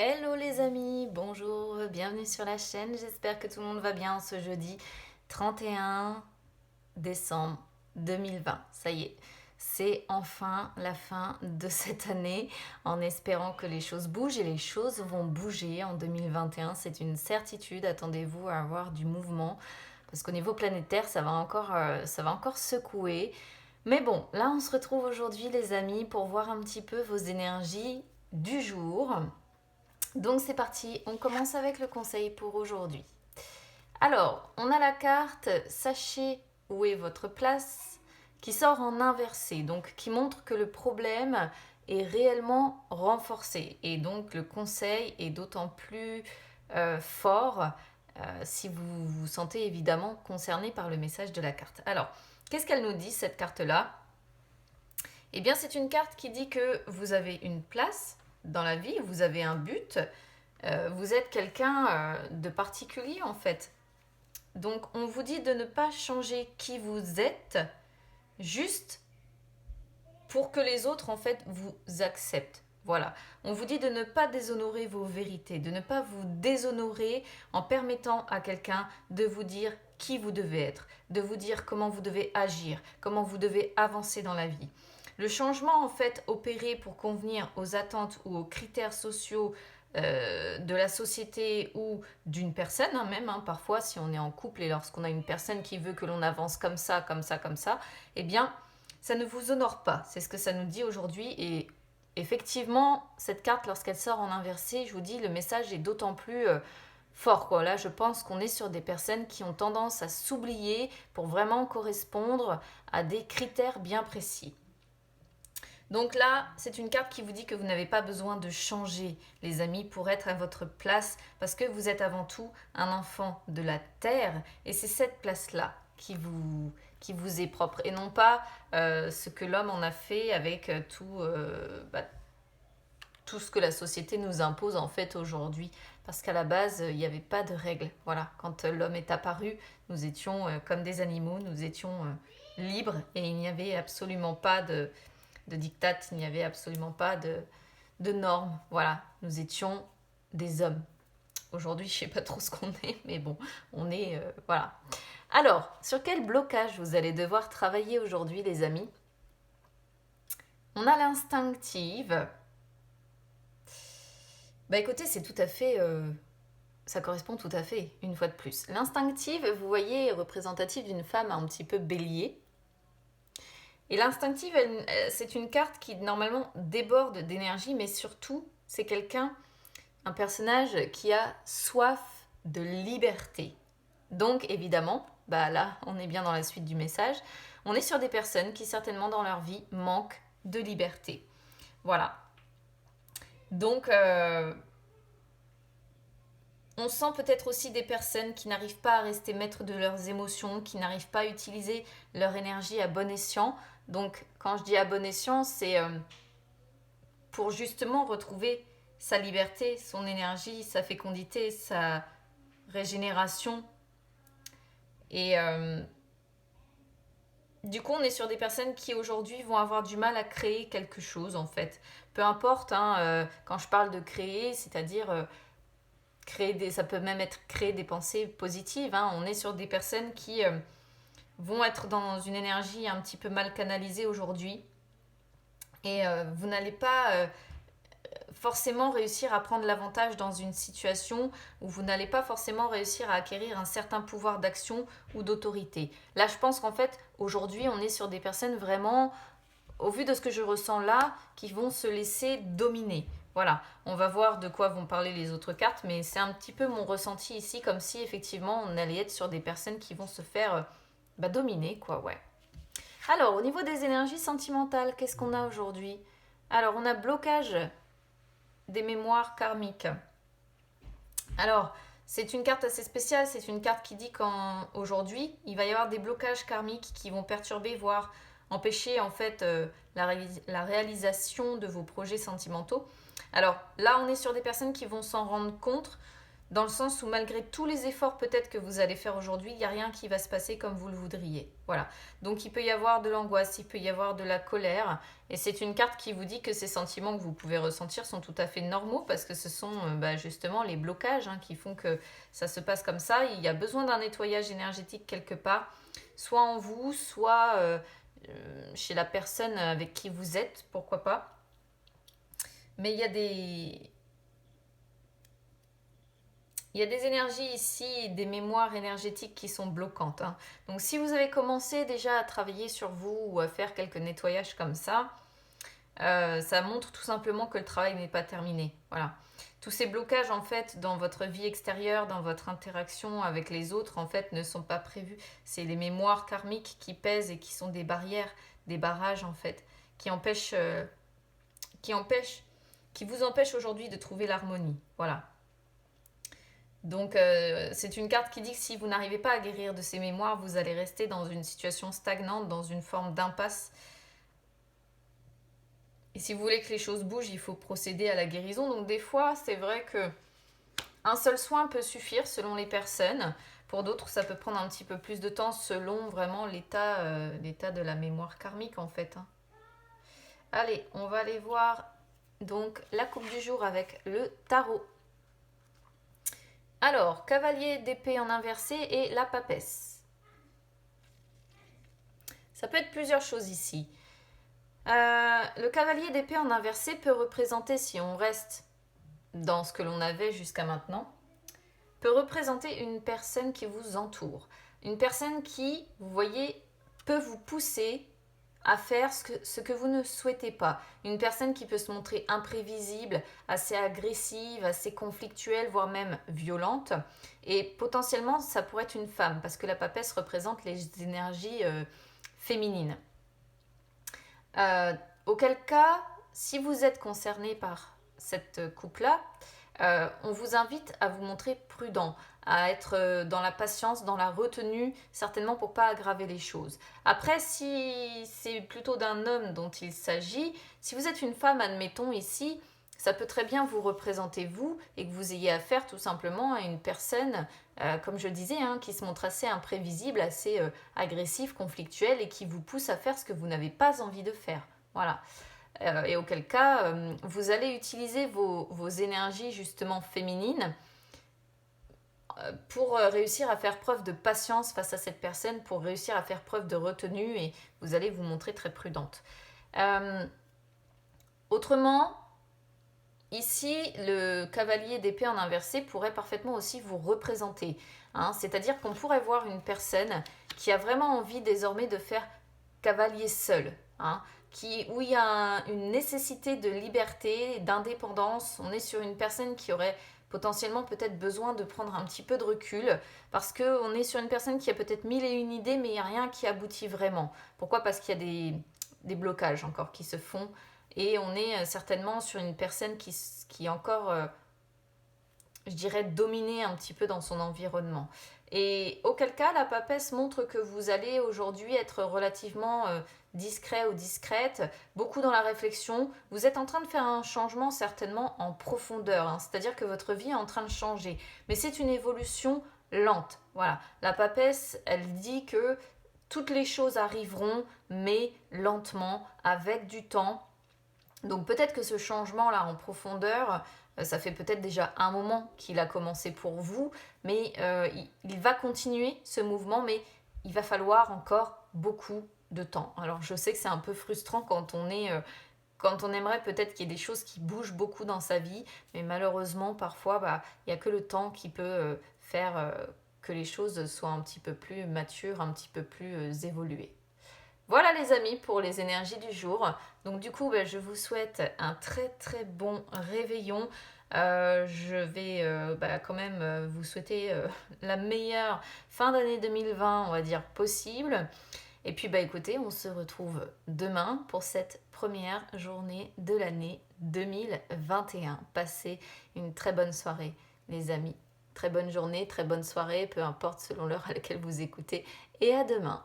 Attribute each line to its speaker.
Speaker 1: Hello les amis, bonjour, bienvenue sur la chaîne. J'espère que tout le monde va bien ce jeudi 31 décembre 2020. Ça y est, c'est enfin la fin de cette année en espérant que les choses bougent et les choses vont bouger en 2021. C'est une certitude, attendez-vous à avoir du mouvement parce qu'au niveau planétaire, ça va encore secouer. Mais bon, là on se retrouve aujourd'hui les amis pour voir un petit peu vos énergies du jour. Donc c'est parti, on commence avec le conseil pour aujourd'hui. Alors, on a la carte Sachez où est votre place qui sort en inversé, donc qui montre que le problème est réellement renforcé. Et donc le conseil est d'autant plus fort si vous vous sentez évidemment concerné par le message de la carte. Alors, qu'est-ce qu'elle nous dit cette carte-là? Eh bien, c'est une carte qui dit que vous avez une place dans la vie, vous avez un but, vous êtes quelqu'un de particulier en fait. Donc, on vous dit de ne pas changer qui vous êtes, juste pour que les autres en fait vous acceptent. Voilà. On vous dit de ne pas déshonorer vos vérités, de ne pas vous déshonorer en permettant à quelqu'un de vous dire qui vous devez être, de vous dire comment vous devez agir, comment vous devez avancer dans la vie. Le changement en fait opéré pour convenir aux attentes ou aux critères sociaux de la société ou d'une personne, même parfois si on est en couple et lorsqu'on a une personne qui veut que l'on avance comme ça, comme ça, comme ça, eh bien ça ne vous honore pas, c'est ce que ça nous dit aujourd'hui. Et effectivement, cette carte, lorsqu'elle sort en inversé, je vous dis, le message est d'autant plus fort, quoi. Là, je pense qu'on est sur des personnes qui ont tendance à s'oublier pour vraiment correspondre à des critères bien précis. Donc là, c'est une carte qui vous dit que vous n'avez pas besoin de changer, les amis, pour être à votre place, parce que vous êtes avant tout un enfant de la Terre, et c'est cette place-là qui vous est propre, et non pas ce que l'homme en a fait avec tout ce que la société nous impose en fait aujourd'hui. Parce qu'à la base, il n'y avait pas de règles. Voilà, quand l'homme est apparu, nous étions comme des animaux, nous étions libres, et il n'y avait absolument pas de diktat, il n'y avait absolument pas de normes. Voilà, nous étions des hommes. Aujourd'hui, je ne sais pas trop ce qu'on est, mais bon, on est... voilà. Alors, sur quel blocage vous allez devoir travailler aujourd'hui, les amis? On a l'instinctive. Bah écoutez, c'est tout à fait... ça correspond tout à fait, une fois de plus. L'instinctive, vous voyez, est représentative d'une femme un petit peu bélier. Et l'instinctive, c'est une carte qui normalement déborde d'énergie, mais surtout, c'est un personnage qui a soif de liberté. Donc évidemment, bah là, on est bien dans la suite du message. On est sur des personnes qui certainement dans leur vie manquent de liberté. Voilà. Donc, on sent peut-être aussi des personnes qui n'arrivent pas à rester maîtres de leurs émotions, qui n'arrivent pas à utiliser leur énergie à bon escient. Donc, quand je dis à bon escient, c'est pour justement retrouver sa liberté, son énergie, sa fécondité, sa régénération. Et du coup, on est sur des personnes qui aujourd'hui vont avoir du mal à créer quelque chose en fait. Peu importe, quand je parle de créer, c'est-à-dire ça peut même être créer des pensées positives. On est sur des personnes qui vont être dans une énergie un petit peu mal canalisée aujourd'hui. Et vous n'allez pas forcément réussir à prendre l'avantage dans une situation où vous n'allez pas forcément réussir à acquérir un certain pouvoir d'action ou d'autorité. Là, je pense qu'en fait, aujourd'hui, on est sur des personnes vraiment, au vu de ce que je ressens là, qui vont se laisser dominer. Voilà, on va voir de quoi vont parler les autres cartes, mais c'est un petit peu mon ressenti ici, comme si effectivement on allait être sur des personnes qui vont se faire dominer, quoi, ouais. Alors, au niveau des énergies sentimentales, qu'est-ce qu'on a aujourd'hui? Alors, on a blocage des mémoires karmiques. Alors, c'est une carte assez spéciale, c'est une carte qui dit qu'aujourd'hui, il va y avoir des blocages karmiques qui vont perturber, voire empêcher en fait la réalisation de vos projets sentimentaux. Alors là, on est sur des personnes qui vont s'en rendre compte dans le sens où malgré tous les efforts peut-être que vous allez faire aujourd'hui, il n'y a rien qui va se passer comme vous le voudriez. Voilà. Donc il peut y avoir de l'angoisse, il peut y avoir de la colère. Et c'est une carte qui vous dit que ces sentiments que vous pouvez ressentir sont tout à fait normaux parce que ce sont justement les blocages qui font que ça se passe comme ça. Il y a besoin d'un nettoyage énergétique quelque part, soit en vous, soit chez la personne avec qui vous êtes, pourquoi pas. Mais il y a des énergies ici, des mémoires énergétiques qui sont bloquantes. Donc si vous avez commencé déjà à travailler sur vous ou à faire quelques nettoyages comme ça montre tout simplement que le travail n'est pas terminé. Voilà. Tous ces blocages en fait dans votre vie extérieure, dans votre interaction avec les autres en fait ne sont pas prévus. C'est les mémoires karmiques qui pèsent et qui sont des barrières, des barrages en fait, qui vous empêchent aujourd'hui de trouver l'harmonie. Voilà. Donc c'est une carte qui dit que si vous n'arrivez pas à guérir de ces mémoires, vous allez rester dans une situation stagnante, dans une forme d'impasse. Et si vous voulez que les choses bougent, il faut procéder à la guérison. Donc des fois, c'est vrai que un seul soin peut suffire selon les personnes. Pour d'autres, ça peut prendre un petit peu plus de temps selon vraiment l'état de la mémoire karmique en fait. Allez, on va aller voir donc la coupe du jour avec le tarot. Alors, cavalier d'épée en inversé et la papesse. Ça peut être plusieurs choses ici. Le cavalier d'épée en inversé peut représenter, si on reste dans ce que l'on avait jusqu'à maintenant, peut représenter une personne qui vous entoure. Une personne qui, vous voyez, peut vous pousser à faire ce que vous ne souhaitez pas. Une personne qui peut se montrer imprévisible, assez agressive, assez conflictuelle, voire même violente. Et potentiellement, ça pourrait être une femme, parce que la papesse représente les énergies féminines. Auquel cas, si vous êtes concerné par cette coupe-là, on vous invite à vous montrer prudent, à être dans la patience, dans la retenue, certainement pour ne pas aggraver les choses. Après, si c'est plutôt d'un homme dont il s'agit, si vous êtes une femme, admettons ici, ça peut très bien vous représenter vous et que vous ayez affaire tout simplement à une personne, comme je disais, qui se montre assez imprévisible, assez agressive, conflictuelle et qui vous pousse à faire ce que vous n'avez pas envie de faire. Voilà. Et auquel cas, vous allez utiliser vos énergies justement féminines pour réussir à faire preuve de patience face à cette personne, pour réussir à faire preuve de retenue et vous allez vous montrer très prudente. Autrement, ici, le cavalier d'épée en inversé pourrait parfaitement aussi vous représenter. C'est-à-dire qu'on pourrait voir une personne qui a vraiment envie désormais de faire cavalier seul. Où il y a une nécessité de liberté, d'indépendance. On est sur une personne qui aurait potentiellement peut-être besoin de prendre un petit peu de recul parce qu'on est sur une personne qui a peut-être mille et une idées mais il n'y a rien qui aboutit vraiment. Pourquoi ? Parce qu'il y a des blocages encore qui se font et on est certainement sur une personne qui est encore, je dirais, dominée un petit peu dans son environnement. Et auquel cas, la papesse montre que vous allez aujourd'hui être relativement discret ou discrète, beaucoup dans la réflexion. Vous êtes en train de faire un changement certainement en profondeur, c'est-à-dire que votre vie est en train de changer. Mais c'est une évolution lente. Voilà. La papesse, elle dit que toutes les choses arriveront, mais lentement, avec du temps. Donc peut-être que ce changement-là en profondeur, ça fait peut-être déjà un moment qu'il a commencé pour vous, mais il va continuer ce mouvement, mais il va falloir encore beaucoup de temps. Alors je sais que c'est un peu frustrant quand on aimerait peut-être qu'il y ait des choses qui bougent beaucoup dans sa vie, mais malheureusement parfois il n'y a que le temps qui peut faire que les choses soient un petit peu plus matures, un petit peu plus évoluées. Voilà les amis pour les énergies du jour. Donc du coup, je vous souhaite un très très bon réveillon. Je vais quand même vous souhaiter la meilleure fin d'année 2020, on va dire, possible. Et puis écoutez, on se retrouve demain pour cette première journée de l'année 2021. Passez une très bonne soirée les amis. Très bonne journée, très bonne soirée, peu importe selon l'heure à laquelle vous écoutez. Et à demain.